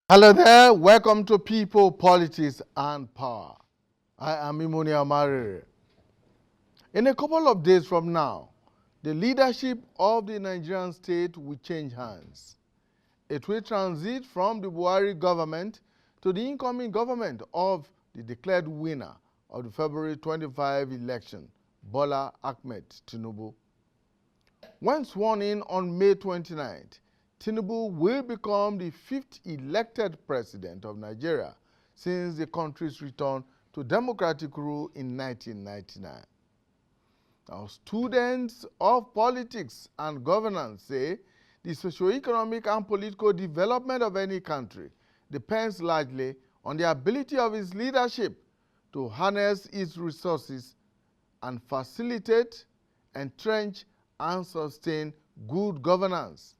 Hello there, welcome to People, Politics and Power. I am Imoni Amarere. In a couple of days from now, the leadership of the Nigerian state will change hands. It will transit from the Buhari government to the incoming government of the declared winner of the February 25 election, Bola Ahmed Tinubu. When sworn in on May 29th, Tinubu will become the fifth elected president of Nigeria since the country's return to democratic rule in 1999. Now, students of politics and governance say the socio-economic and political development of any country depends largely on the ability of its leadership to harness its resources and facilitate, entrench, and sustain good governance.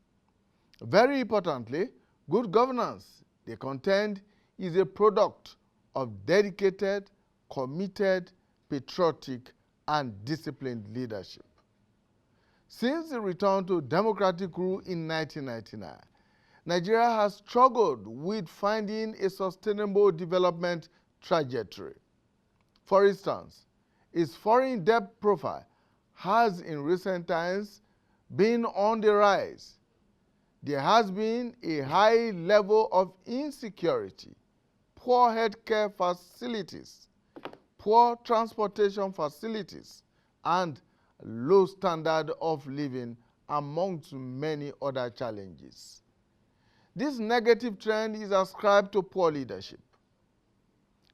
Very importantly, good governance, they contend, is a product of dedicated, committed, patriotic, and disciplined leadership. Since the return to democratic rule in 1999, Nigeria has struggled with finding a sustainable development trajectory. For instance, its foreign debt profile has in recent times been on the rise. There has been a high level of insecurity, poor healthcare facilities, poor transportation facilities, and low standard of living, amongst many other challenges. This negative trend is ascribed to poor leadership.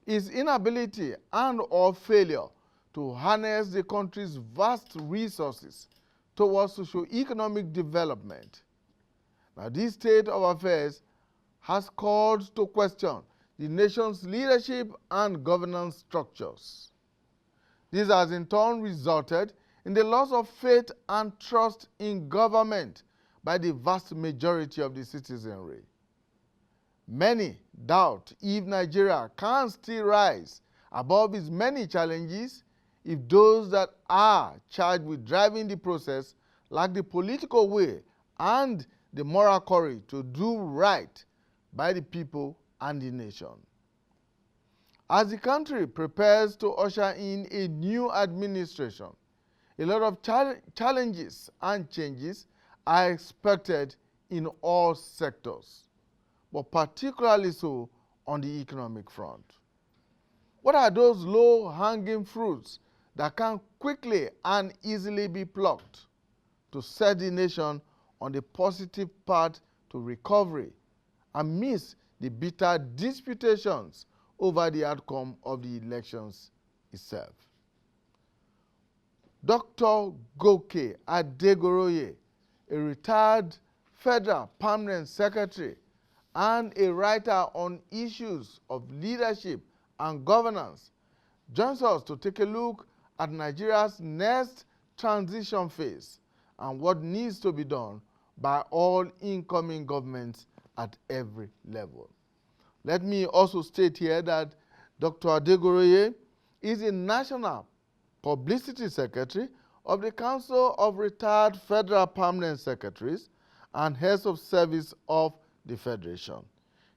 Its inability and/or failure to harness the country's vast resources towards socio-economic development. Now, this state of affairs has called to question the nation's leadership and governance structures. This has in turn resulted in the loss of faith and trust in government by the vast majority of the citizenry. Many doubt if Nigeria can still rise above its many challenges if those that are charged with driving the process lack the political will and the moral courage to do right by the people and the nation. As the country prepares to usher in a new administration, a lot of challenges and changes are expected in all sectors, but particularly so on the economic front. What are those low-hanging fruits that can quickly and easily be plucked to set the nation on the positive path to recovery amidst the bitter disputations over the outcome of the elections itself? Dr. Goke Adegoroye, a retired federal permanent secretary and a writer on issues of leadership and governance, joins us to take a look at Nigeria's next transition phase and what needs to be done by all incoming governments at every level. Let me also state here that Dr. Adegoroye is a National Publicity Secretary of the Council of Retired Federal Permanent Secretaries and Heads of Service of the Federation.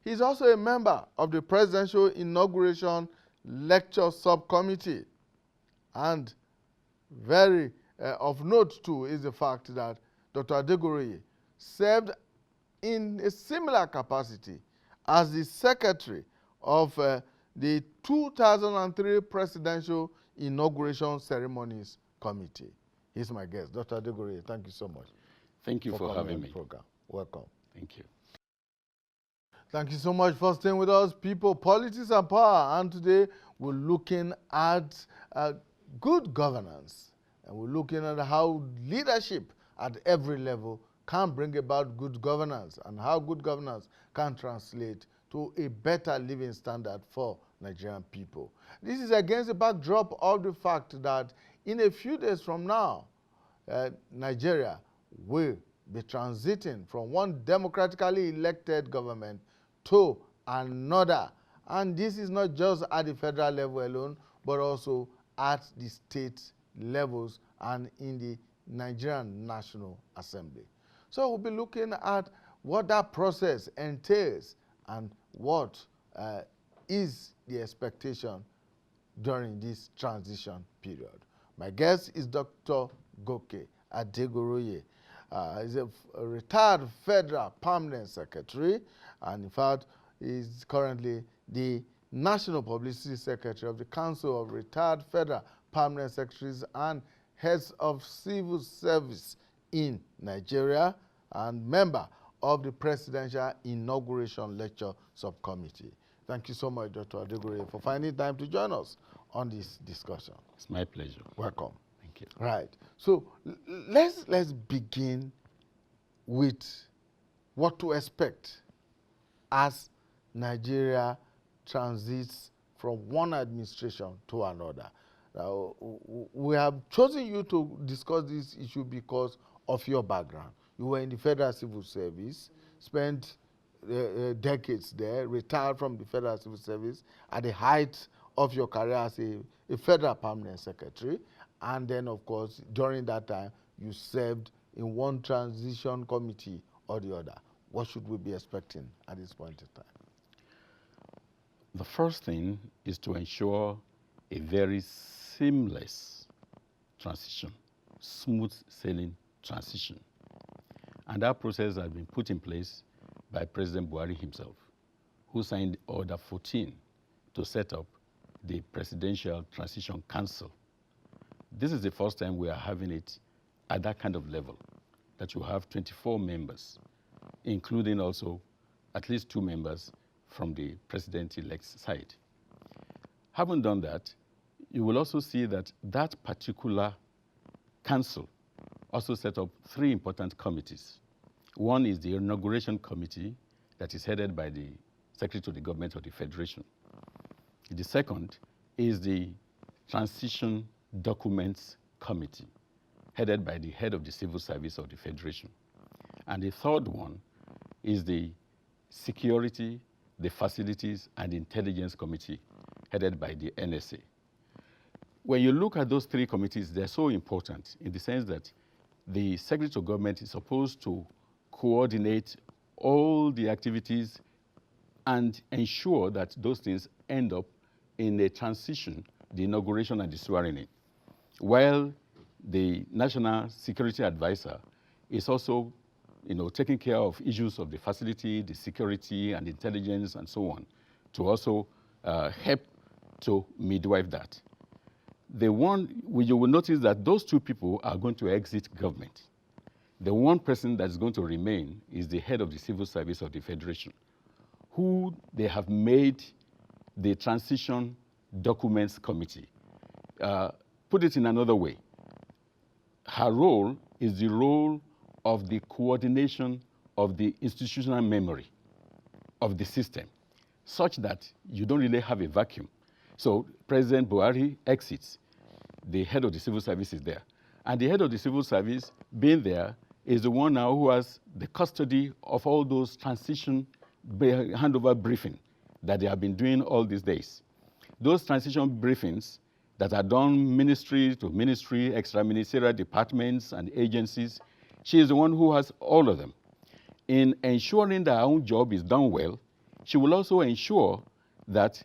He is also a member of the Presidential Inauguration Lecture Subcommittee. And very of note too is the fact that Dr. Adegoroye served in a similar capacity as the Secretary of the 2003 Presidential Inauguration Ceremonies Committee. He's my guest. Dr. Adegoroye, thank you so much. Thank you for having me. Program. Welcome. Thank you. Thank you so much for staying with us, People, Politics and Power. And today we're looking at good governance. And we're looking at how leadership at every level can bring about good governance and how good governance can translate to a better living standard for Nigerian people. This is against the backdrop of the fact that in a few days from now, Nigeria will be transiting from one democratically elected government to another. And this is not just at the federal level alone, but also at the state levels and in the Nigerian National Assembly. So we'll be looking at what that process entails and what is the expectation during this transition period. My guest is Dr. Goke Adegoroye. He's a retired federal permanent secretary, and in fact, is currently the National Publicity Secretary of the Council of Retired Federal Permanent Secretaries and Heads of Civil Service in Nigeria, and member of the Presidential Inauguration Lecture Subcommittee. Thank you so much, Dr. Adegoroye, for finding time to join us on this discussion. It's my pleasure. Welcome. Thank you. Right. So let's begin with what to expect as Nigeria transits from one administration to another. Now, we have chosen you to discuss this issue because of your background. You were in the Federal Civil Service, spent decades there, retired from the Federal Civil Service at the height of your career as a Federal Permanent Secretary, and then, of course, during that time, you served in one transition committee or the other. What should we be expecting at this point in time? The first thing is to ensure a very seamless transition, smooth sailing transition. And that process has been put in place by President Buhari himself, who signed Order 14 to set up the Presidential Transition Council. This is the first time we are having it at that kind of level, that you have 24 members, including also at least 2 members from the president-elect's side. Having done that, you will also see that that particular council also set up 3 important committees. One is the inauguration committee that is headed by the Secretary to the Government of the Federation. The second is the Transition Documents Committee, headed by the head of the Civil Service of the Federation. And the third one is the Security, the Facilities, and Intelligence Committee, headed by the NSA. When you look at those 3 committees, they're so important in the sense that the Secretary to Government is supposed to coordinate all the activities and ensure that those things end up in a transition, the inauguration and the swearing-in, while the National Security Advisor is also, taking care of issues of the facility, the security, and intelligence, and so on, to also help to midwife that. You will notice that those 2 people are going to exit government. The one person that's going to remain is the head of the Civil Service of the Federation, who they have made the Transition Documents Committee. Put it in another way, her role is the role of the coordination of the institutional memory of the system, such that you don't really have a vacuum. So President Buhari exits, the head of the Civil Service is there. And the head of the Civil Service, being there, is the one now who has the custody of all those transition handover briefing that they have been doing all these days. Those transition briefings that are done ministry to ministry, extra-ministerial departments and agencies, she is the one who has all of them. In ensuring that her own job is done well, she will also ensure that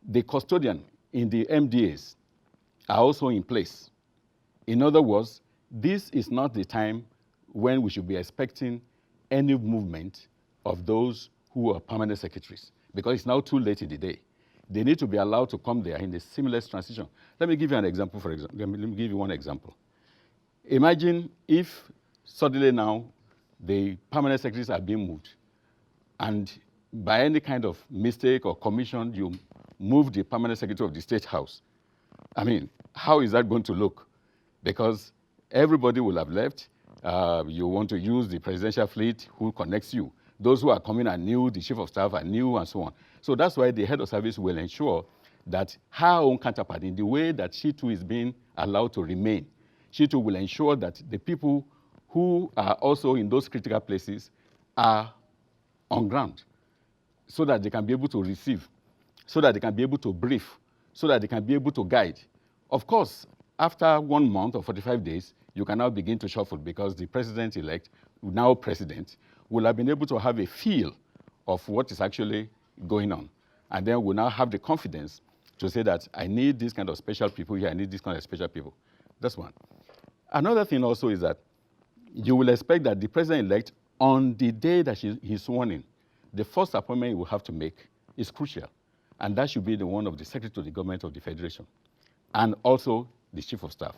the custodian in the MDAs are also in place. In other words, this is not the time when we should be expecting any movement of those who are permanent secretaries, because it's now too late in the day. They need to be allowed to come there in a seamless transition. Let me give you an example, let me give you one example. Imagine if suddenly now the permanent secretaries are being moved, and by any kind of mistake or commission, you move the permanent secretary of the State House. I mean, how is that going to look? Because everybody will have left. You want to use the presidential fleet who connects you. Those who are coming are new, the chief of staff are new, and so on. So that's why the head of service will ensure that her own counterpart, in the way that she too is being allowed to remain, she too will ensure that the people who are also in those critical places are on ground, so that they can be able to receive, so that they can be able to brief, so that they can be able to guide. Of course, after 1 month or 45 days, you can now begin to shuffle, because the president-elect, now president, will have been able to have a feel of what is actually going on. And then we now have the confidence to say that I need this kind of special people here, I need this kind of special people. That's one. Another thing also is that you will expect that the president-elect, on the day that he's sworn in, the first appointment he will have to make is crucial. And that should be the one of the Secretary to the Government of the Federation, and also the Chief of Staff.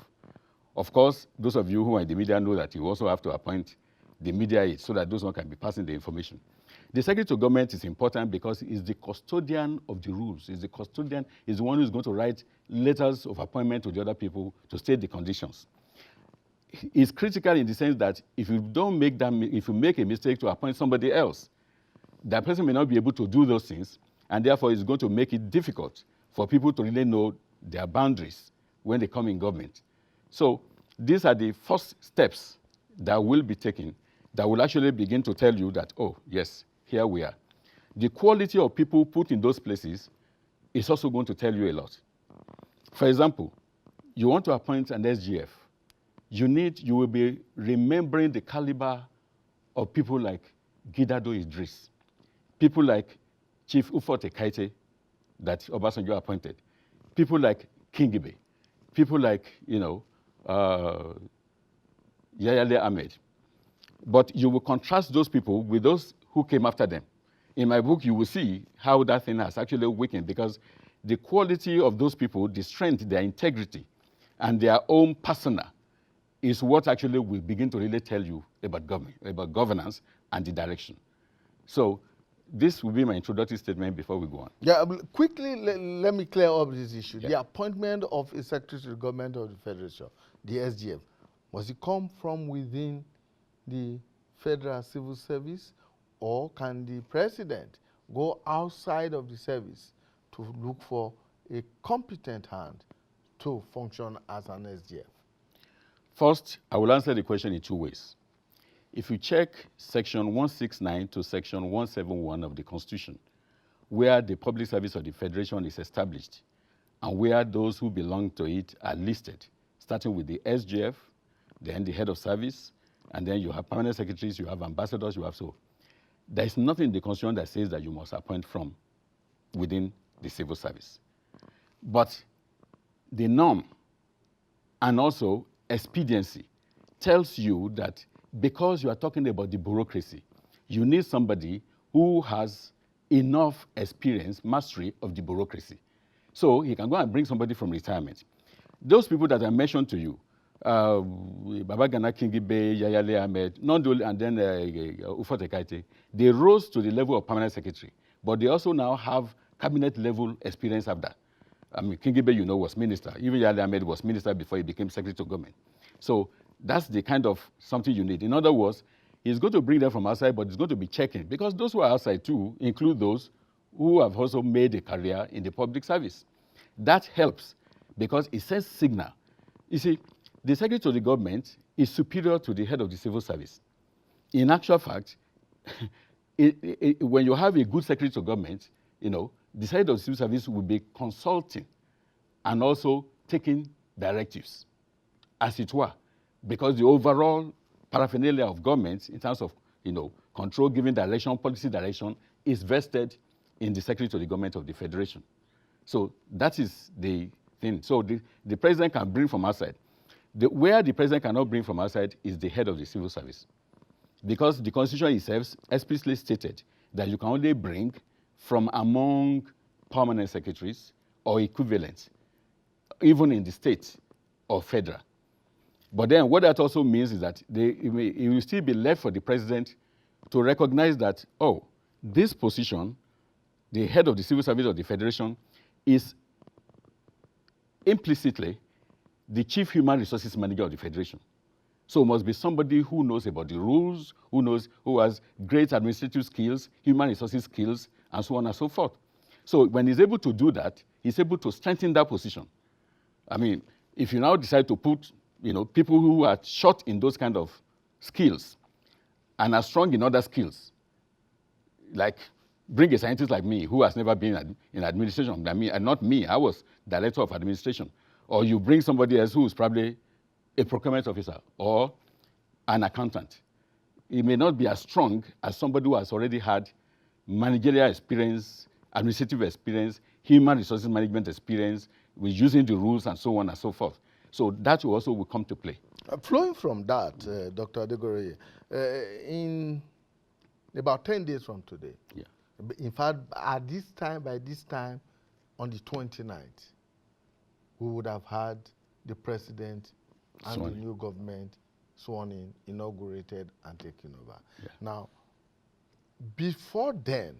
Of course, those of you who are in the media know that you also have to appoint the media aides so that those one can be passing the information. The Secretary to Government is important because he's the custodian of the rules. He's the custodian, he's the one who's going to write letters of appointment to the other people to state the conditions. It's critical in the sense that if you don't make that, if you make a mistake to appoint somebody else, that person may not be able to do those things, and therefore it's going to make it difficult for people to really know their boundaries when they come in government. So these are the first steps that will be taken that will actually begin to tell you that, oh, yes, here we are. The quality of people put in those places is also going to tell you a lot. For example, you want to appoint an SGF. You will be remembering the caliber of people like Gidado Idris, people like Chief Ufot Ekaite that Obasanjo appointed, people like Kingibe, people like, Yayale Ahmed. But you will contrast those people with those who came after them. In my book, you will see how that thing has actually weakened, because the quality of those people, the strength, their integrity, and their own persona is what actually will begin to really tell you about government, about governance and the direction. So this will be my introductory statement before we go on. Yeah, quickly, let me clear up this issue. Yeah. The appointment of a Secretary to the Government of the Federation, the SGF, must it come from within the Federal Civil Service, or can the President go outside of the service to look for a competent hand to function as an SGF? First, I will answer the question in two ways. If you check section 169 to section 171 of the Constitution, where the public service of the Federation is established and where those who belong to it are listed, starting with the SGF, then the head of service, and then you have permanent secretaries, you have ambassadors, you have so. There is nothing in the Constitution that says that you must appoint from within the civil service. But the norm and also expediency tells you that because you are talking about the bureaucracy, you need somebody who has enough experience, mastery of the bureaucracy. So he can go and bring somebody from retirement. Those people that I mentioned to you, Babagana Kingibe, Yayale Ahmed, Nondul, and then Ufot Ekaite, they rose to the level of permanent secretary, but they also now have cabinet level experience after. I mean, Kingibe, was minister. Even Yayale Ahmed was minister before he became secretary to government. So that's the kind of something you need. In other words, he's going to bring them from outside, but he's going to be checking, because those who are outside too include those who have also made a career in the public service. That helps because it sends signal. You see, the Secretary to the Government is superior to the head of the civil service. In actual fact, when you have a good Secretary to Government, the head of the civil service will be consulting and also taking directives, as it were, because the overall paraphernalia of government in terms of control, giving direction, policy direction, is vested in the Secretary to the Government of the Federation. So that is the thing. So the president can bring from outside. Where the president cannot bring from outside is the head of the civil service, because the Constitution itself explicitly stated that you can only bring from among permanent secretaries or equivalents, even in the state or federal. But then what that also means is that it will still be left for the president to recognize that, oh, this position, the head of the civil service of the Federation, is implicitly the chief human resources manager of the Federation. So it must be somebody who knows about the rules, who has great administrative skills, human resources skills, and so on and so forth. So when he's able to do that, he's able to strengthen that position. I mean, if you now decide to put people who are short in those kind of skills and are strong in other skills, like bring a scientist like me who has never been in administration, not me, I was director of administration, or you bring somebody else who is probably a procurement officer or an accountant. It may not be as strong as somebody who has already had managerial experience, administrative experience, human resources management experience, with using the rules and so on and so forth. So that also will come to play. Flowing from that, Dr. Adegoroye, in about 10 days from today, Yeah. in fact, by this time, on the 29th, we would have had the president and the new government sworn in, inaugurated, and taken over. Yeah. Now, before then,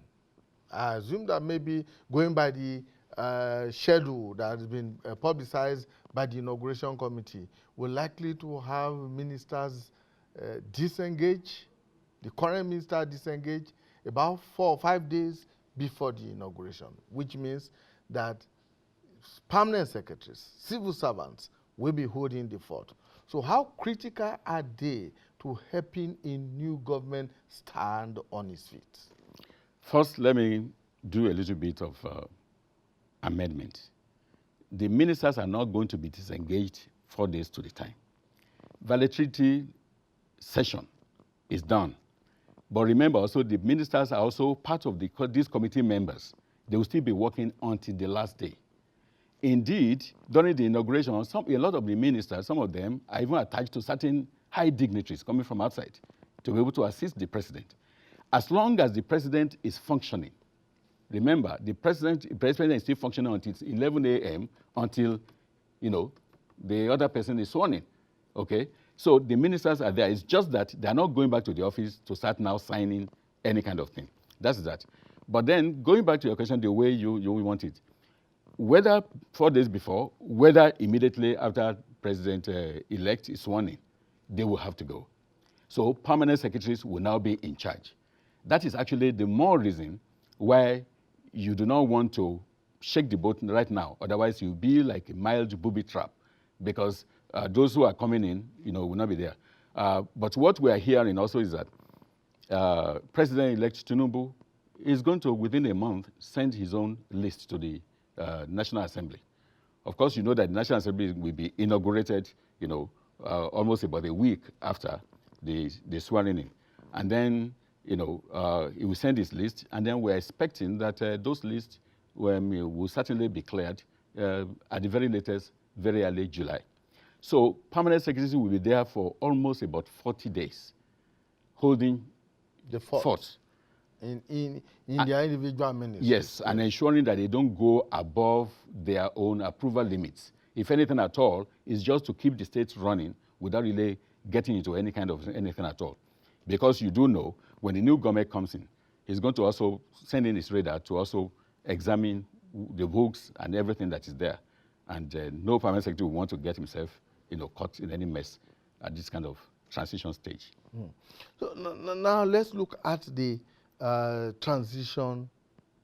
I assume that maybe going by the schedule that has been publicized by the inauguration committee, we're likely to have ministers disengage, the current minister disengage about 4 or 5 days before the inauguration, which means that permanent secretaries, civil servants will be holding the fort. So how critical are they to helping a new government stand on its feet? First, let me do a little bit of amendment. The ministers are not going to be disengaged 4 days to the time. Valedictory session is done. But remember also, the ministers are also part of these committee members. They will still be working until the last day. Indeed, during the inauguration, a lot of the ministers, some of them are even attached to certain high dignitaries coming from outside to be able to assist the president. As long as the president is functioning, remember, the president is still functioning until 11 a.m. until, the other person is sworn in, okay? So the ministers are there. It's just that they're not going back to the office to start now signing any kind of thing. That's that. But then, going back to your question, the way you want it, whether 4 days before, whether immediately after President-elect is sworn in, they will have to go. So permanent secretaries will now be in charge. That is actually the more reason why you do not want to shake the boat right now. Otherwise, you'll be like a mild booby trap, because those who are coming in, will not be there. But what we are hearing also is that President-elect Tinubu is going to, within a month, send his own list to the National Assembly. Of course, you know that the National Assembly will be inaugurated, almost about a week after the swearing in. And then, he will send his list, and then we're expecting that those lists will certainly be cleared at the very latest, very early July. So permanent secretary will be there for almost about 40 days, holding the fort. In their individual ministries. Yes, and ensuring that they don't go above their own approval limits. If anything at all, it's just to keep the state running without really getting into any kind of anything at all. Because you do know, when the new government comes in, he's going to also send in his radar to also examine the books and everything that is there. And no permanent secretary will want to get himself, caught in any mess at this kind of transition stage. So now let's look at the transition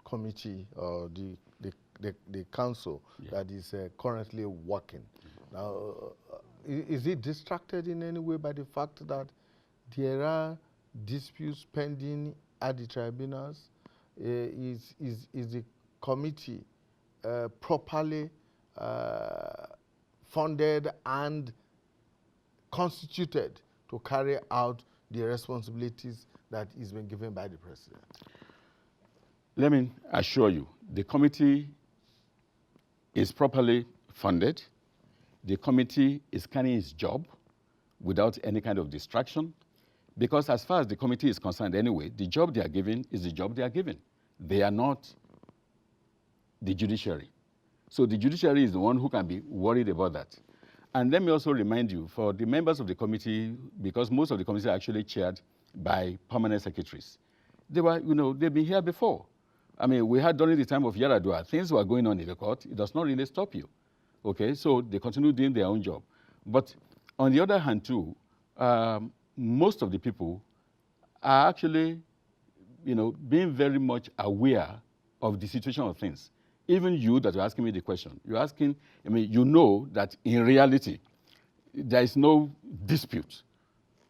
committee or the council that is currently working. Now, is it distracted in any way by the fact that there are disputes pending at the tribunals? Is the committee properly funded and constituted to carry out the responsibilities that is being given by the president? Let me assure you, the committee is properly funded. The committee is carrying its job without any kind of distraction, because as far as the committee is concerned anyway, the job they are given is the job they are given. They are not the judiciary. So the judiciary is the one who can be worried about that. And let me also remind you, for the members of the committee, because most of the committees are actually chaired by permanent secretaries, they were, they've been here before. I mean, we had during the time of Yaradua, things were going on in the court. It does not really stop you. Okay, so they continue doing their own job. But on the other hand, too, most of the people are actually, being very much aware of the situation of things. Even you that are asking me the question, you're asking, you know that in reality, there is no dispute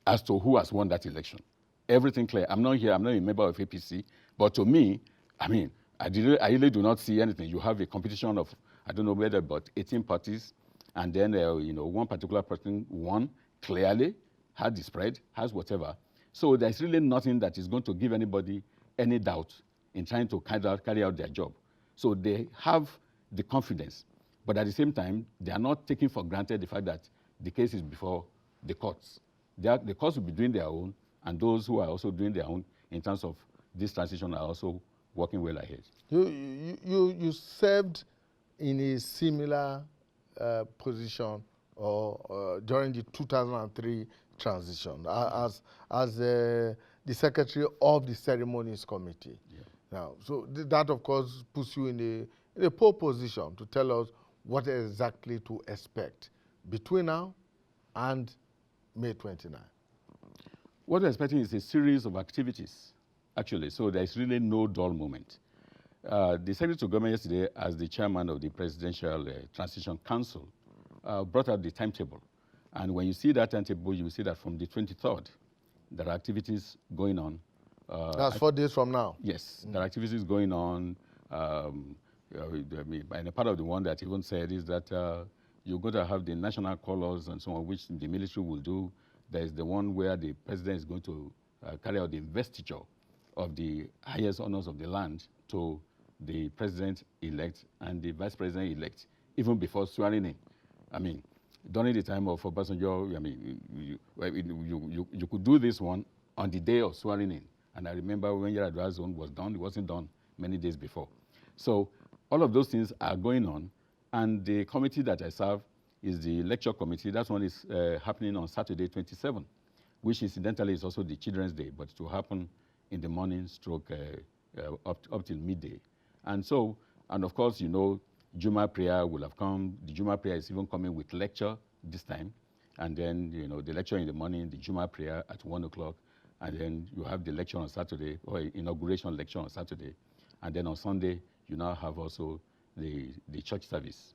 as to who has won that election. Everything clear. I'm not here, I'm not a member of APC, but to me, I really do not see anything. You have a competition of, I don't know whether about 18 parties, and then, one particular person won clearly, had the spread, has whatever. So there's really nothing that is going to give anybody any doubt in trying to carry out their job. So they have the confidence, but at the same time, they are not taking for granted the fact that the case is before the courts. The courts will be doing their own, and those who are also doing their own in terms of this transition are also working well ahead. You served in a similar position or during the 2003 transition as the secretary of the ceremonies committee. Yeah. Now, so that of course puts you in a pole position to tell us what exactly to expect between now and May 29. What we're expecting is a series of activities, actually, so there's really no dull moment. The Secretary to Government yesterday, as the chairman of the Presidential Transition Council, brought out the timetable. And when you see that timetable, you will see that from the 23rd, there are activities going on. That's 4 days from now? Yes, there are activities going on. And a part of the one that even said is that you're going to have the national colors and so on, which the military will do. There's the one where the president is going to carry out the investiture of the highest honors of the land to the president-elect and the vice president-elect, even before swearing in. I mean, during the time of Obasanjo, I mean, you could do this one on the day of swearing in. And I remember when Yar'Adua's own was done, it wasn't done many days before. So all of those things are going on. And the committee that I serve is the lecture committee. That one is happening on Saturday, 27, which incidentally is also the Children's Day, but it will happen in the morning stroke up till midday. And so, and of course, you know, Juma prayer will have come. The Juma prayer is even coming with lecture this time. And then, you know, the lecture in the morning, the Juma prayer at 1 o'clock. And then you have the lecture on Saturday, or inauguration lecture on Saturday. And then on Sunday, you now have also the church service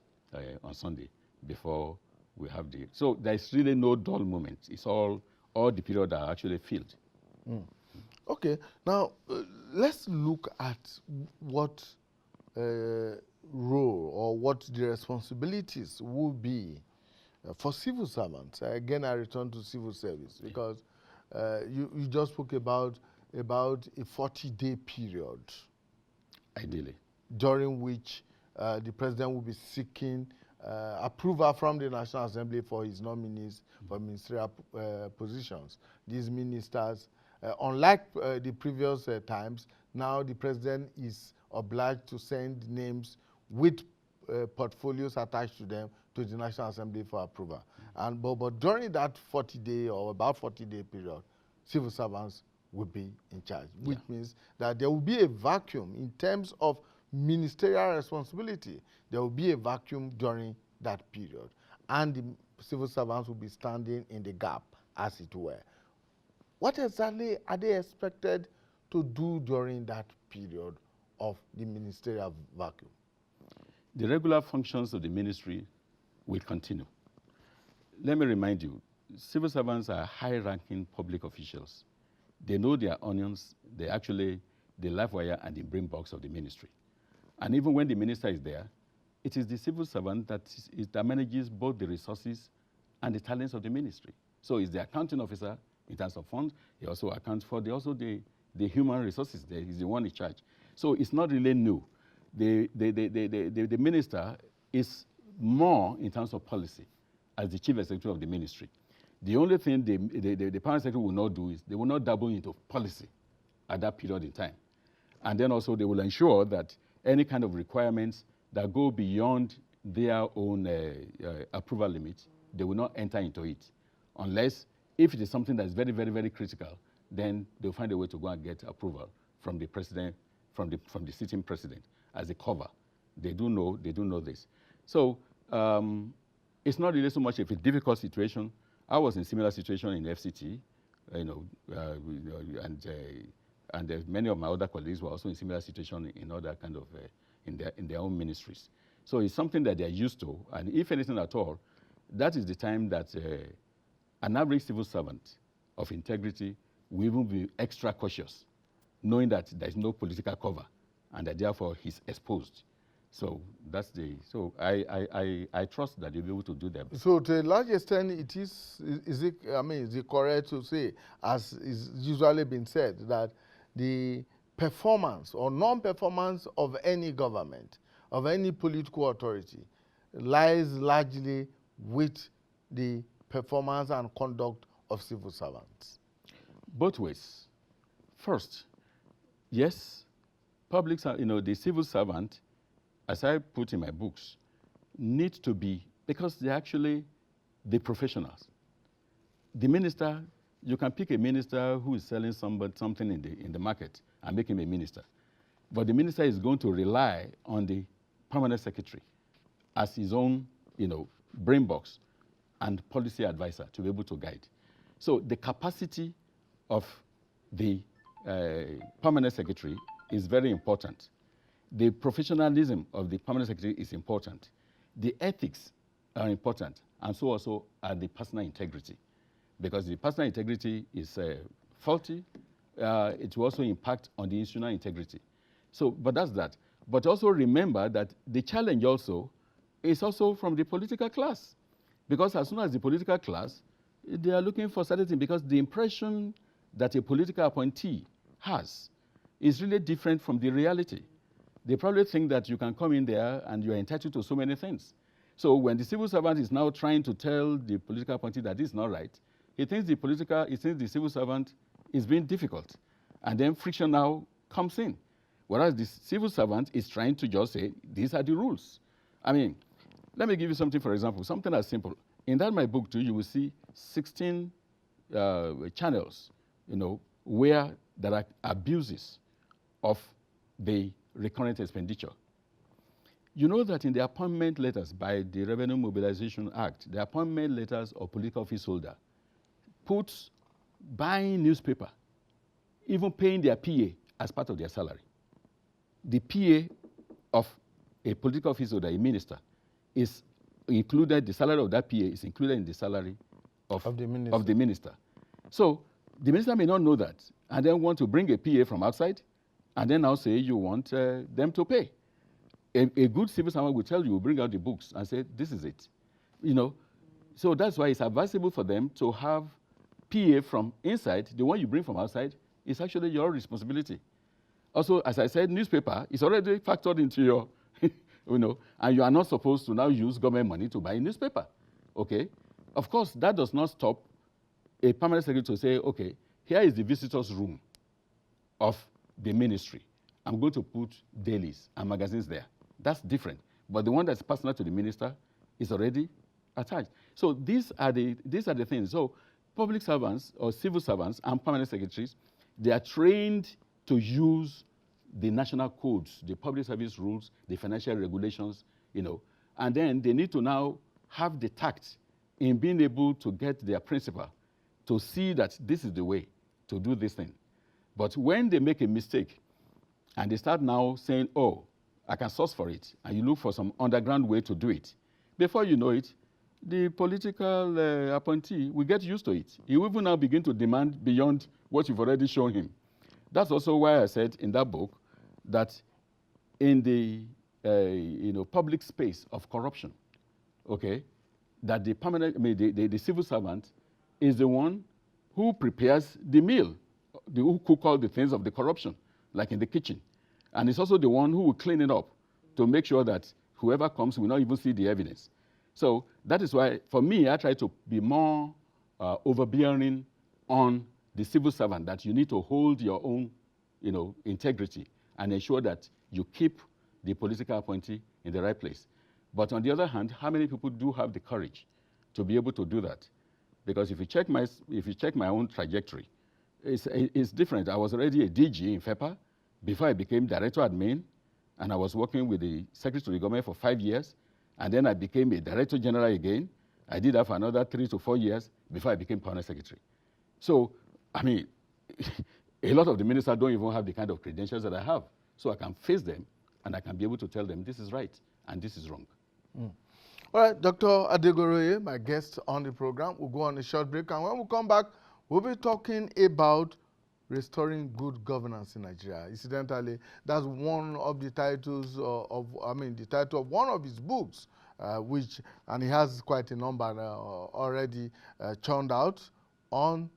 on Sunday before we have the... So there's really no dull moment. It's all the period are actually filled. Mm. Okay, now let's look at what role or what the responsibilities will be for civil servants. Again, I return to civil service because you just spoke about a 40-day period. Ideally. During which the president will be seeking approval from the National Assembly for his nominees for ministerial positions. These ministers, unlike the previous times, now the president is obliged to send names with portfolios attached to them to the National Assembly for approval. And but during that 40-day or about 40-day period, civil servants will be in charge, which means that there will be a vacuum in terms of ministerial responsibility. There will be a vacuum during that period, and the civil servants will be standing in the gap, as it were. What exactly are they expected to do during that period of the ministerial vacuum? The regular functions of the ministry will continue. Let me remind you, civil servants are high-ranking public officials. They know their onions. They actually the live wire and the brain box of the ministry. And even when the minister is there, it is the civil servant that manages both the resources and the talents of the ministry. So he's the accounting officer in terms of funds. He also accounts for the human resources. He's the one in charge. So it's not really new. The minister is more in terms of policy as the chief executive of the ministry. The only thing the permanent secretary will not do is they will not dabble into policy at that period in time. And then also they will ensure that any kind of requirements that go beyond their own approval limits, they will not enter into it. Unless, if it is something that is very, very, very critical, then they'll find a way to go and get approval from the president, from the sitting president as a cover. They do know this. So it's not really so much of a difficult situation. I was in a similar situation in FCT, and many of my other colleagues were also in similar situation in other kind of in their own ministries. So it's something that they're used to, and if anything at all, that is the time that an average civil servant of integrity will even be extra cautious, knowing that there's no political cover, and that therefore he's exposed. So that's so I trust that you'll be able to do that. So to a large extent, is it correct to say, as is usually been said, that the performance or non-performance of any government, of any political authority, lies largely with the performance and conduct of civil servants? Both ways. First, yes, the civil servant, as I put in my books, need to be, because they're actually the professionals. The minister, you can pick a minister who is selling something in the market and make him a minister. But the minister is going to rely on the permanent secretary as his own, brain box and policy advisor to be able to guide. So the capacity of the permanent secretary is very important. The professionalism of the permanent secretary is important. The ethics are important, and so also are the personal integrity. Because the personal integrity is faulty, it will also impact on the institutional integrity. So, but that's that. But also remember that the challenge also is also from the political class. Because as soon as the political class, they are looking for certain things, because the impression that a political appointee has is really different from the reality. They probably think that you can come in there and you are entitled to so many things. So when the civil servant is now trying to tell the political appointee that this is not right, he thinks the civil servant is being difficult. And then friction now comes in. Whereas the civil servant is trying to just say, these are the rules. I mean, let me give you something, for example, something as simple. In my book too, you will see 16 channels, where there are abuses of the recurrent expenditure. You know that in the appointment letters by the Revenue Mobilization Act, the appointment letters of political office holder puts buying newspaper, even paying their PA as part of their salary. The PA of a political office holder, a minister, is included, the salary of that PA is included in the salary of the minister. So the minister may not know that, and then want to bring a PA from outside, and then now say you want them to pay. A good civil servant will tell you, will bring out the books and say, this is it. So that's why it's advisable for them to have PA from inside. The one you bring from outside is actually your responsibility. Also, as I said, newspaper is already factored into your, and you are not supposed to now use government money to buy a newspaper, okay? Of course, that does not stop a permanent secretary to say, okay, here is the visitors' room of the ministry. I'm going to put dailies and magazines there. That's different. But the one that's personal to the minister is already attached. So these are the things. So public servants or civil servants and permanent secretaries, they are trained to use the national codes, the public service rules, the financial regulations, and then they need to now have the tact in being able to get their principal to see that this is the way to do this thing. But when they make a mistake and they start now saying, oh, I can source for it, and you look for some underground way to do it, before you know it, the political appointee will get used to it. He will even now begin to demand beyond what you've already shown him. That's also why I said in that book that in the public space of corruption, okay, that the civil servant is the one who prepares the meal, who cook all the things of the corruption, like in the kitchen. And it's also the one who will clean it up to make sure that whoever comes will not even see the evidence. So that is why, for me, I try to be more overbearing on the civil servant, that you need to hold your own, integrity and ensure that you keep the political appointee in the right place. But on the other hand, how many people do have the courage to be able to do that? Because if you check my own trajectory, it's different. I was already a DG in FEPA before I became director admin, and I was working with the Secretary to the Government for 5 years, and then I became a director general again. I did that for another 3 to 4 years before I became permanent secretary. So, I mean, a lot of the ministers don't even have the kind of credentials that I have. So I can face them, and I can be able to tell them this is right and this is wrong. Mm. All right, Dr. Adegoroye, my guest on the program, we'll go on a short break, and when we come back, we'll be talking about restoring good governance in Nigeria. Incidentally, that's one of the titles the title of one of his books, and he has quite a number already churned out on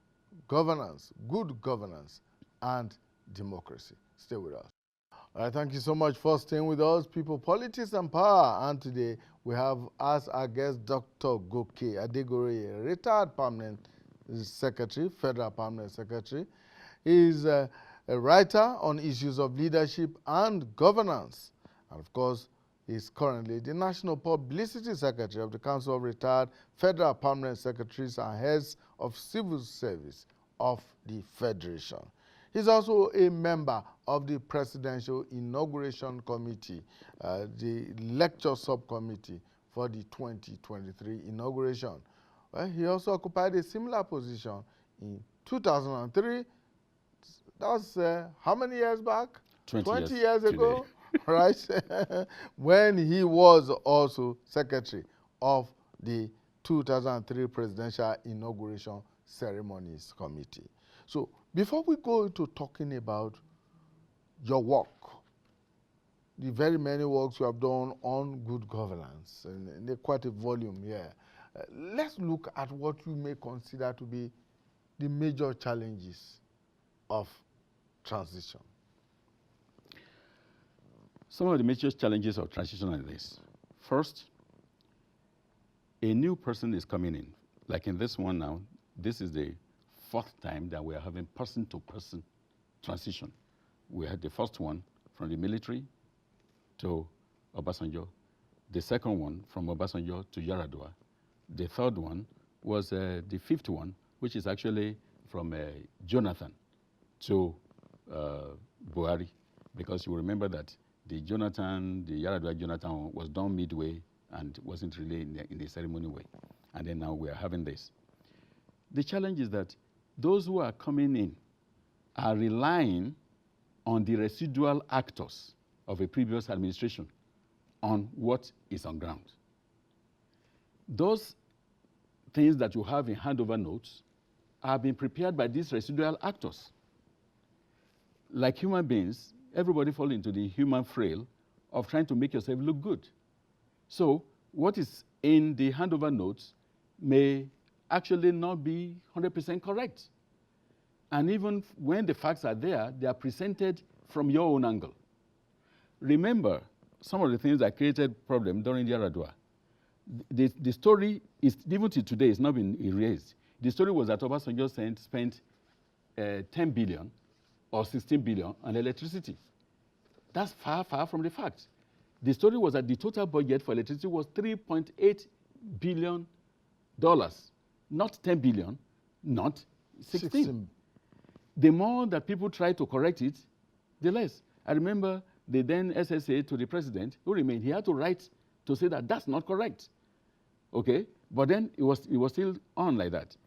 governance, good governance, and democracy. Stay with us. All right, thank you so much for staying with us, people, politics and power. And today we have as our guest Dr. Goke Adegoroye, retired permanent secretary, federal permanent secretary. He is a writer on issues of leadership and governance. And of course, he is currently the National Publicity Secretary of the Council of Retired Federal Permanent Secretaries and Heads of Civil Service of the Federation. He's also a member of the Presidential Inauguration Committee, the lecture subcommittee for the 2023 inauguration. Well, he also occupied a similar position in 2003. That was how many years back? 20 years ago, right? When he was also secretary of the 2003 Presidential Inauguration Ceremonies Committee. So before we go into talking about your work, the very many works you have done on good governance, and quite a volume here, let's look at what you may consider to be the major challenges of transition. Some of the major challenges of transition are this. First, a new person is coming in. Like in this one now, this is the fourth time that we are having person-to-person transition. We had the first one from the military to Obasanjo, the second one from Obasanjo to Yaradua. The third one was the fifth one, which is actually from Jonathan to Buhari, because you remember that the Yaradua Jonathan was done midway and wasn't really in the ceremony way. And then now we are having this. The challenge is that those who are coming in are relying on the residual actors of a previous administration on what is on ground. Those things that you have in handover notes are being prepared by these residual actors. Like human beings, everybody falls into the human frail of trying to make yourself look good. So what is in the handover notes may actually not be 100% correct. And even when the facts are there, they are presented from your own angle. Remember, some of the things that created problem during the Yaradua. The story is, even to today, it's not been erased. The story was that Obasanjo spent 10 billion or 16 billion on electricity. That's far, far from the fact. The story was that the total budget for electricity was $3.8 billion, not 10 billion, not 16. The more that people try to correct it, the less. I remember the then SSA to the president, who remained, he had to write to say that that's not correct. Okay? But then it was still on like that.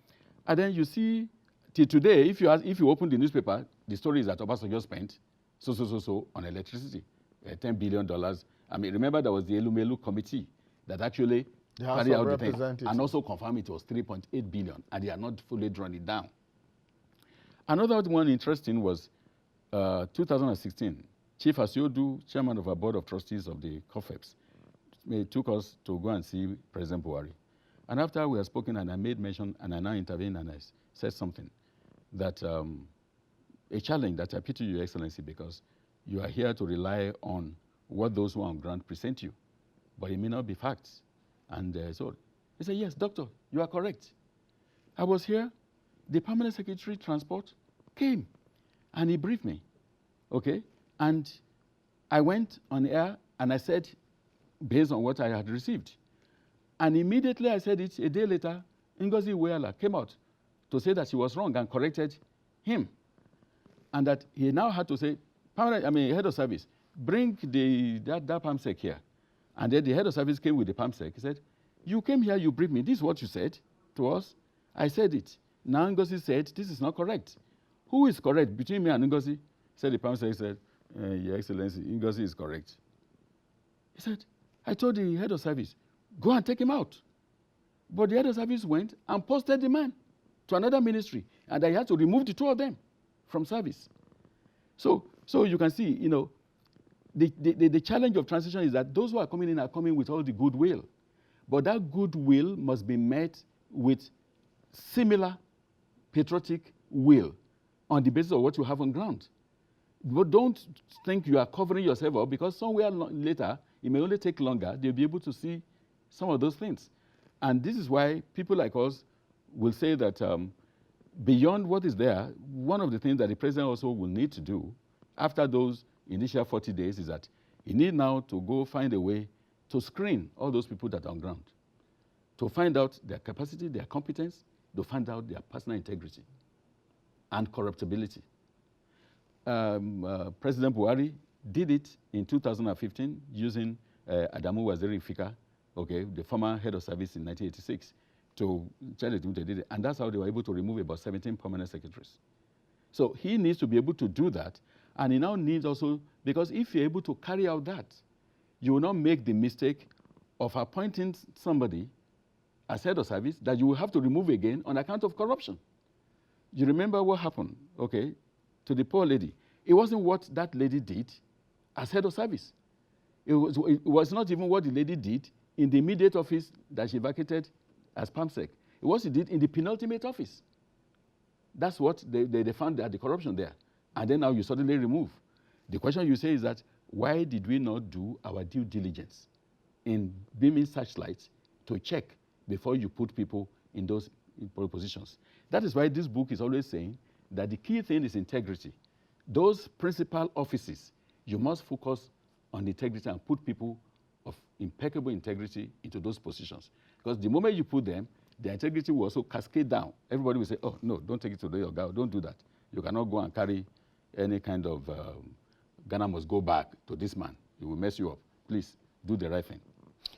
And then you see, till today, if you open the newspaper, the story is that Obasanjo spent so on electricity, $10 billion. I mean, remember there was the Elumelu committee that actually carried out the thing and also confirmed it was 3.8 billion, and they are not fully drawn it down. Another one interesting was 2016. Chief Asiodu, chairman of our board of trustees of the COFEPS, took us to go and see President Buhari. And after we had spoken, and I made mention, and I now intervened, and I said something that a challenge that I put to Your Excellency, because you are here to rely on what those who are on ground present you, but it may not be facts. And so he said, yes, doctor, you are correct. I was here, the permanent secretary transport came, and he briefed me, okay? And I went on air, and I said, based on what I had received. And immediately I said it, a day later, Ngozi Iweala came out to say that she was wrong and corrected him. And that he now had to say, head of service, bring that PAMSEC here. And then the head of service came with the PAMSEC. He said, you came here, you briefed me. This is what you said to us. I said it. Now Ngozi said, this is not correct. Who is correct between me and Ngozi? Said the PAMSEC said, Your Excellency, Ngozi is correct. He said, I told the head of service, go and take him out. But the head of service went and posted the man to another ministry, and I had to remove the two of them from service. So you can see, the challenge of transition is that those who are coming in are coming with all the goodwill. But that goodwill must be met with similar patriotic will on the basis of what you have on ground. But don't think you are covering yourself up, because somewhere later, it may only take longer, they'll be able to see some of those things. And this is why people like us will say that beyond what is there, one of the things that the president also will need to do after those initial 40 days is that he need now to go find a way to screen all those people that are on ground, to find out their capacity, their competence, to find out their personal integrity and corruptibility. President Buhari did it in 2015 using Adamu Waziri Fika, okay, the former head of service in 1986, to tell it, they did it. And that's how they were able to remove about 17 permanent secretaries. So he needs to be able to do that. And he now needs also, because if you're able to carry out that, you will not make the mistake of appointing somebody as head of service that you will have to remove again on account of corruption. You remember what happened, okay, to the poor lady. It wasn't what that lady did as head of service. It was not even what the lady did in the immediate office that she vacated as PAMSEC. It was what she did in the penultimate office. That's what they found the corruption there. And then now you suddenly remove. The question you say is that, why did we not do our due diligence in beaming searchlights to check before you put people in those positions? That is why this book is always saying that the key thing is integrity. Those principal offices, you must focus on integrity and put people of impeccable integrity into those positions. Because the moment you put them, the integrity will also cascade down. Everybody will say, oh, no, don't take it to your guy, don't do that. You cannot go and carry any kind of Ghana must go back to this man. He will mess you up. Please, do the right thing.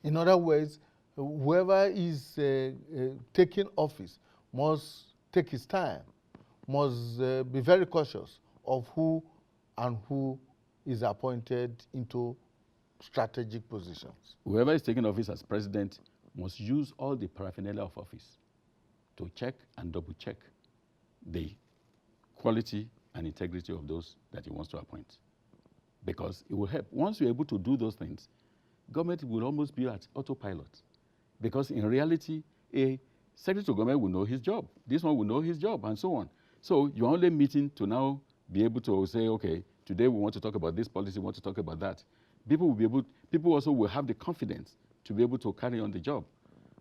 In other words, whoever is taking office must take his time, must be very cautious of who is appointed into strategic positions. Whoever is taking office as president must use all the paraphernalia of office to check and double check the quality and integrity of those that he wants to appoint. Because it will help. Once you're able to do those things, government will almost be at autopilot. Because in reality, a secretary to government will know his job. This one will know his job, and so on. So you're only meeting to now be able to say, okay, today we want to talk about this policy, we want to talk about that. People also will have the confidence to be able to carry on the job.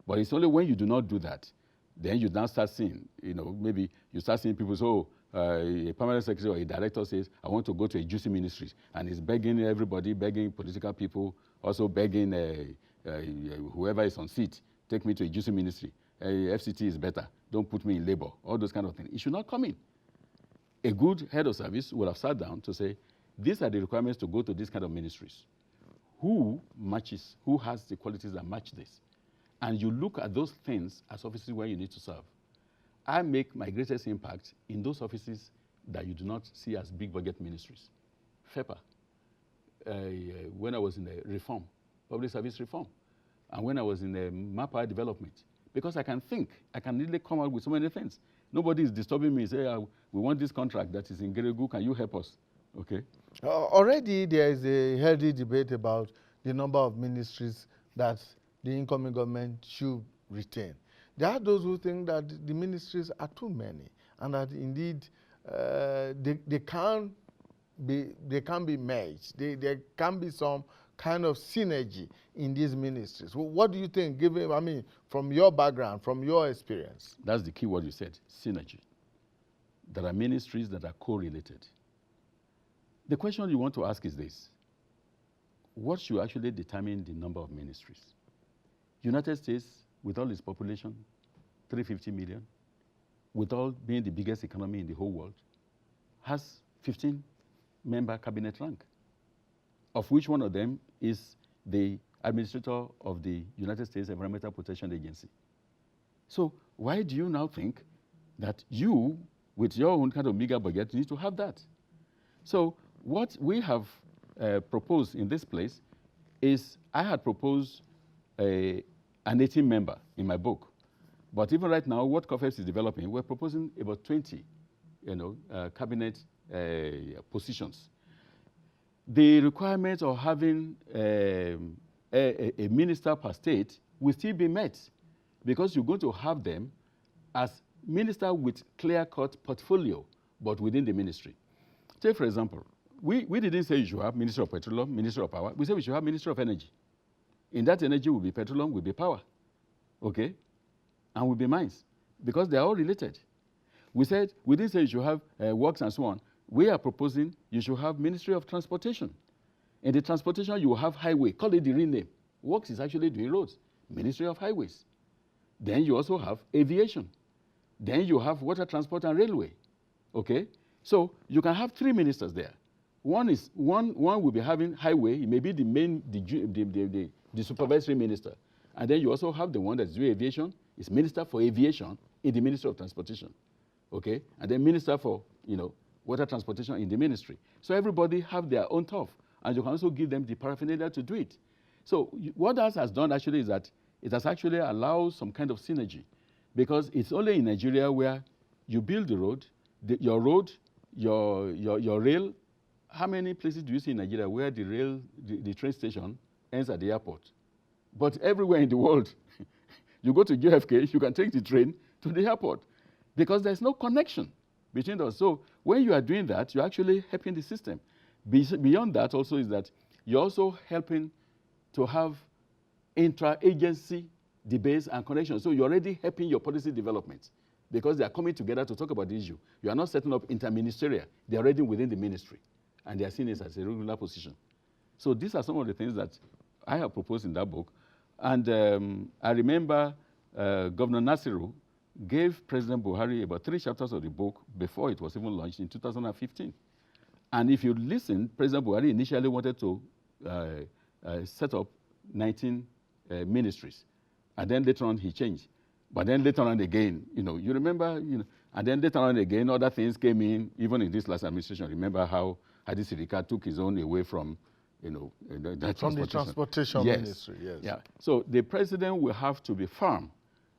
But it's only when you do not do that, then you now start seeing, maybe you start seeing people say, oh, a permanent secretary or a director says, I want to go to a juicy ministry, and he's begging everybody, begging political people, also begging whoever is on seat, take me to a juicy ministry. FCT is better, don't put me in labor, all those kind of things. It should not come in. A good head of service would have sat down to say, these are the requirements to go to these kind of ministries. Who has the qualities that match this? And you look at those things as offices where you need to serve. I make my greatest impact in those offices that you do not see as big budget ministries. FEPA, when I was in the reform, public service reform, and when I was in the MAPA development, because I can think, I can really come out with so many things. Nobody is disturbing me, say, we want this contract that is in Geregu, can you help us? Okay. Already there is a healthy debate about the number of ministries that the incoming government should retain. There are those who think that the ministries are too many, and that indeed they can be merged. There can be some kind of synergy in these ministries. What do you think, given, from your background, from your experience? That's the key word you said, synergy. There are ministries that are correlated. The question you want to ask is this: what should actually determine the number of ministries? United States, with all its population, 350 million, with all being the biggest economy in the whole world, has 15-member cabinet rank, of which one of them is the administrator of the United States Environmental Protection Agency. So why do you now think that you, with your own kind of meager budget, need to have that? So what we have proposed in this place is, I had proposed an 18-member in my book. But even right now, what COFEPS is developing, we're proposing about 20 cabinet positions. The requirement of having a minister per state will still be met, because you're going to have them as minister with clear-cut portfolio, but within the ministry. Take, for example, we didn't say you should have Ministry of Petroleum, Ministry of Power. We said we should have Ministry of Energy. In that energy will be petroleum, will be power, okay? And will be mines, because they are all related. We said, we didn't say you should have works and so on. We are proposing you should have Ministry of Transportation. In the transportation, you will have highway, call it the real name. Works is actually doing roads, Ministry of Highways. Then you also have aviation. Then you have water transport and railway, okay? So you can have 3 ministers there. One will be having highway, it may be the main, the supervisory minister. And then you also have the one that's doing aviation, is Minister for Aviation in the Ministry of Transportation, okay? And then Minister for, water transportation in the ministry. So everybody have their own turf, and you can also give them the paraphernalia to do it. So what that has done actually is that it has actually allowed some kind of synergy, because it's only in Nigeria where you build the road, your rail. How many places do you see in Nigeria where the train station ends at the airport? But everywhere in the world, you go to JFK, you can take the train to the airport, because there's no connection between those. So when you are doing that, you're actually helping the system. Beyond that also is that you're also helping to have intra-agency debates and connections. So you're already helping your policy development, because they are coming together to talk about the issue. You are not setting up interministerial. They're already within the ministry, and they are seeing it as a regular position. So these are some of the things that I have proposed in that book. And I remember Governor Nasiru gave President Buhari about 3 chapters of the book before it was even launched in 2015. And if you listen, President Buhari initially wanted to set up 19 ministries. And then later on he changed. But then later on again, you remember, and then later on again, other things came in, even in this last administration. Remember how Hadi Sirika took his own away from, from the transportation ministry, yes. Yeah. So the president will have to be firm,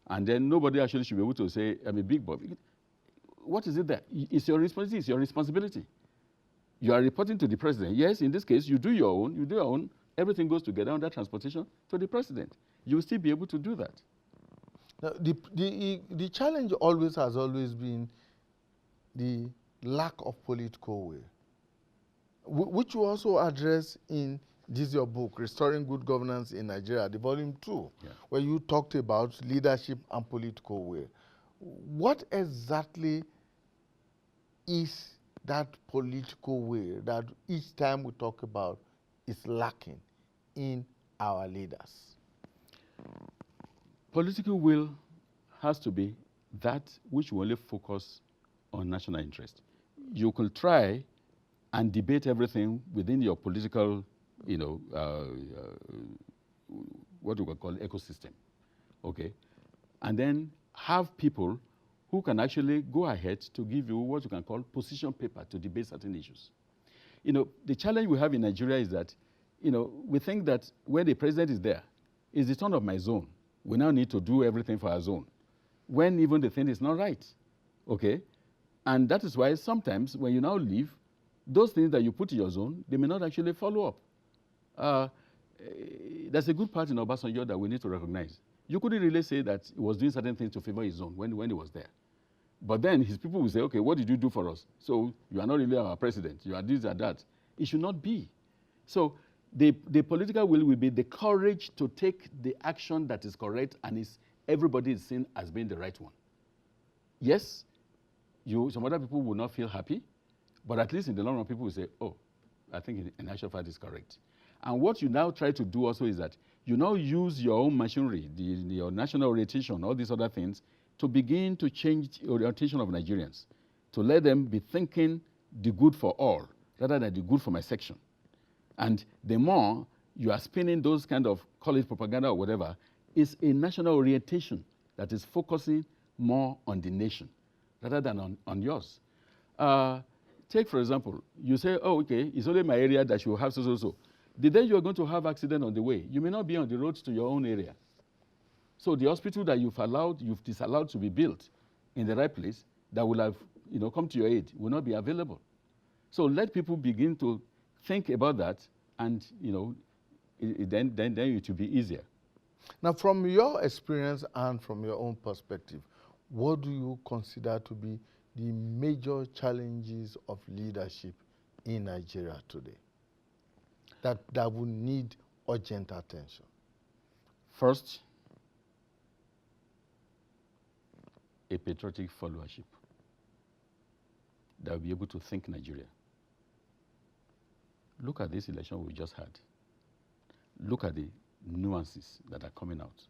and then nobody actually should be able to say, I'm a big boy. What is it that? It's your responsibility. It's your responsibility. You are reporting to the president. Yes, in this case, you do your own. Everything goes together under transportation to the president. You will still be able to do that. Now, the challenge has always been the lack of political will, which you also address in your book, Restoring Good Governance in Nigeria, the volume 2, where you talked about leadership and political will. What exactly is that political will that each time we talk about is lacking in our leaders? Political will has to be that which will only focus on national interest. You could try and debate everything within your political, what we could call ecosystem, okay? And then have people who can actually go ahead to give you what you can call position paper to debate certain issues. The challenge we have in Nigeria is that, we think that when the president is there, it's the turn of my zone. We now need to do everything for our zone, when even the thing is not right, okay? And that is why sometimes when you now leave, those things that you put in your zone, they may not actually follow up. There's a good part in Obasanjo that we need to recognize. You couldn't really say that he was doing certain things to favor his zone when he was there. But then his people will say, okay, what did you do for us? So you are not really our president. You are this or that. It should not be. So the political will be the courage to take the action that is correct and everybody is seen as being the right one. Yes, some other people will not feel happy, but at least in the long run, people will say, oh, I think in actual fact is correct. And what you now try to do also is that you now use your own machinery, your national orientation, all these other things, to begin to change the orientation of Nigerians, to let them be thinking the good for all, rather than the good for my section. And the more you are spinning those kind of, call it propaganda or whatever, is a national orientation that is focusing more on the nation, rather than on yours. Take, for example, you say, oh, okay, it's only my area that you have so. The day you're going to have accident on the way, you may not be on the roads to your own area. So the hospital that you've disallowed to be built in the right place, that will have come to your aid, will not be available. So let people begin to think about that, and then it will be easier. Now, from your experience and from your own perspective, what do you consider to be the major challenges of leadership in Nigeria today that will need urgent attention? First, a patriotic followership that will be able to think Nigeria. Look at this election we just had. Look at the nuances that are coming out.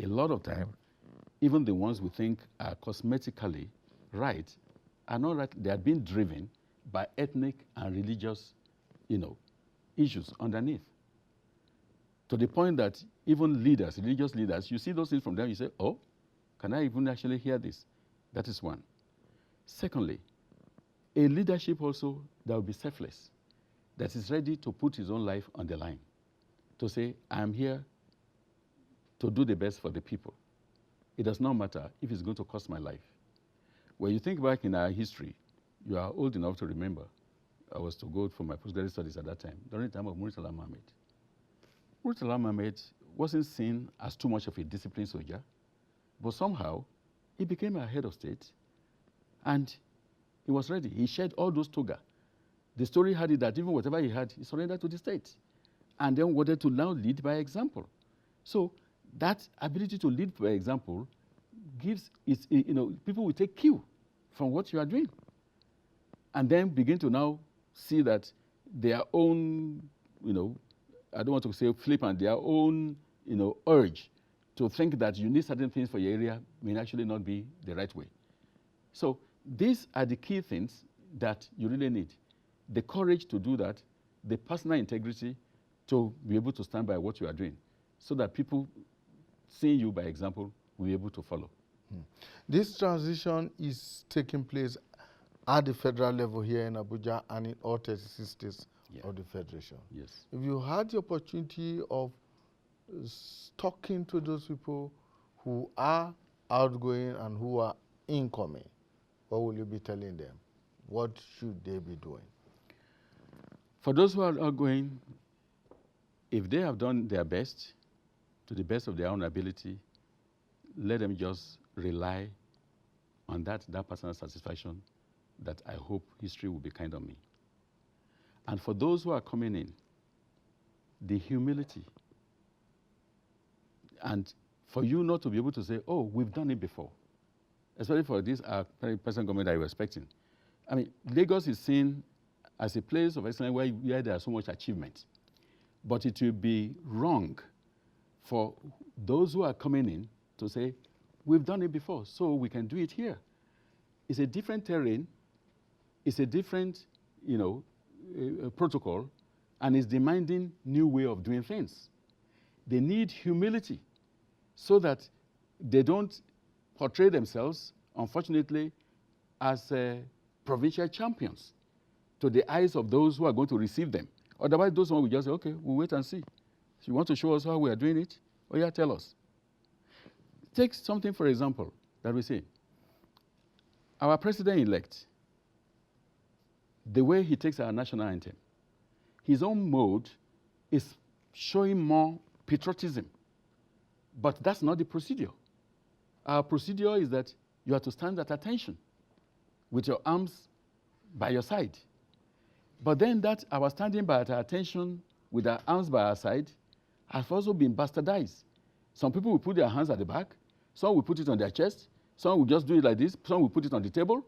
A lot of time, even the ones we think are cosmetically right are not right. They are being driven by ethnic and religious, issues underneath. To the point that even leaders, religious leaders, you see those things from them, you say, oh, can I even actually hear this? That is one. Secondly, a leadership also that will be selfless, that is ready to put his own life on the line, to say, I am here to do the best for the people. It does not matter if it's going to cost my life. When you think back in our history, you are old enough to remember, I was to go for my postgraduate studies at that time, during the time of Murtala Mohammed. Murtala Mohammed wasn't seen as too much of a disciplined soldier, but somehow he became a head of state and he was ready. He shed all those toga. The story had it that even whatever he had, he surrendered to the state and then wanted to now lead by example. So that ability to lead by example gives, people will take cue from what you are doing and then begin to now see that their own, I don't want to say flippant, their own, urge to think that you need certain things for your area may actually not be the right way. So these are the key things that you really need. The courage to do that, the personal integrity to be able to stand by what you are doing so that people seeing you by example will be able to follow. This transition is taking place at the federal level here in Abuja and in all 36 states of the Federation. Yes. If you had the opportunity of talking to those people who are outgoing and who are incoming, what will you be telling them? What should they be doing? For those who are outgoing, if they have done their best, to the best of their own ability, let them just rely on that personal satisfaction that I hope history will be kind on me. And for those who are coming in, the humility, and for you not to be able to say, oh, we've done it before, especially for this present government that you're expecting. I mean, Lagos is seen as a place of excellence where there are so much achievement. But it will be wrong for those who are coming in to say, we've done it before, so we can do it here. It's a different terrain, it's a different, protocol, and it's demanding new way of doing things. They need humility so that they don't portray themselves, unfortunately, as provincial champions to the eyes of those who are going to receive them. Otherwise, those ones will just say, okay, we'll wait and see. So you want to show us how we are doing it? Oh yeah, tell us. Take something, for example, that we say. Our president-elect, the way he takes our national anthem, his own mode is showing more patriotism. But that's not the procedure. Our procedure is that you have to stand at attention with your arms by your side. But then that our standing by at attention with our arms by our side has also been bastardized. Some people will put their hands at the back, some will put it on their chest, some will just do it like this, some will put it on the table.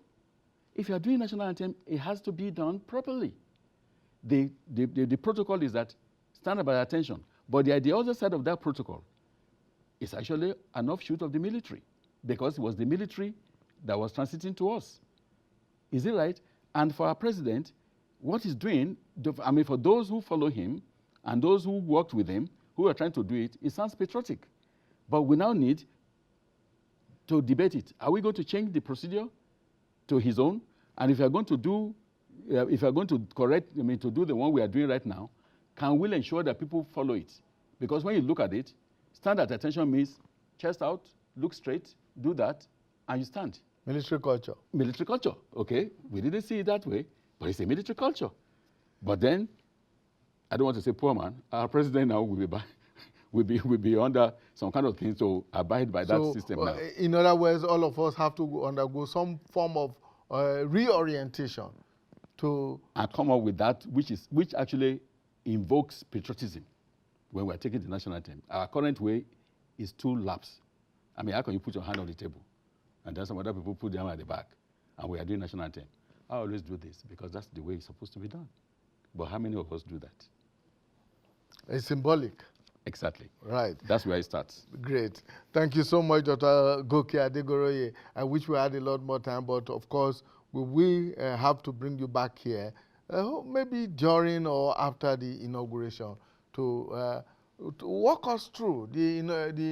If you are doing national anthem, it has to be done properly. The protocol is that stand by attention. But the other side of that protocol is actually an offshoot of the military, because it was the military that was transiting to us. Is it right? And for our president, what he's doing, for those who follow him and those who worked with him, who are trying to do it, it sounds patriotic. But we now need to debate it. Are we going to change the procedure to his own? And if you're going to do, to do the one we are doing right now, can we ensure that people follow it? Because when you look at it, stand at attention means chest out, look straight, do that, and you stand. Military culture. Military culture, okay. We didn't see it that way, but it's a military culture. But then, I don't want to say poor man, our president now will be under some kind of thing to abide by that system now. In other words, all of us have to undergo some form of reorientation to and come up with that which actually invokes patriotism when we're taking the national anthem. Our current way is two laps. I mean, how can you put your hand on the table and then some other people put their hand at the back and we are doing national anthem? I always do this because that's the way it's supposed to be done. But how many of us do that? It's symbolic. Exactly. Right. That's where it starts. Great. Thank you so much, Dr. Goke Adegoroye. I wish we had a lot more time, but of course, we have to bring you back here, maybe during or after the inauguration, to walk us through the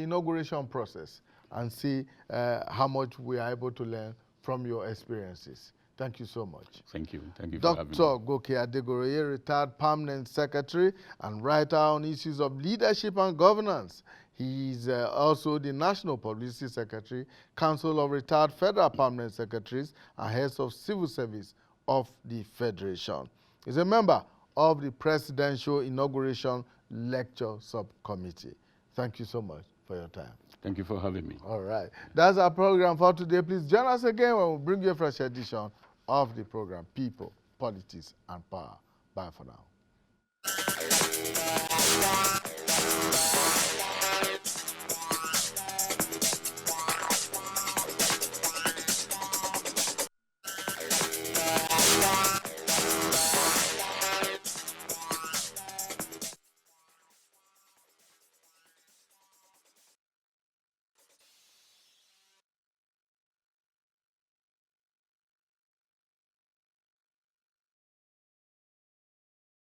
inauguration process and see how much we are able to learn from your experiences. Thank you so much. Thank you. Thank you for having me. Dr. Goke Adegoroye, retired permanent secretary and writer on issues of leadership and governance. He is also the National Publicity Secretary, Council of Retired Federal Permanent Secretaries and Heads of Civil Service of the Federation. He's a member of the Presidential Inauguration Lecture Subcommittee. Thank you so much for your time. Thank you for having me. All right. That's our program for today. Please join us again when we bring you a fresh edition of the program, People, Politics, and Power. Bye for now.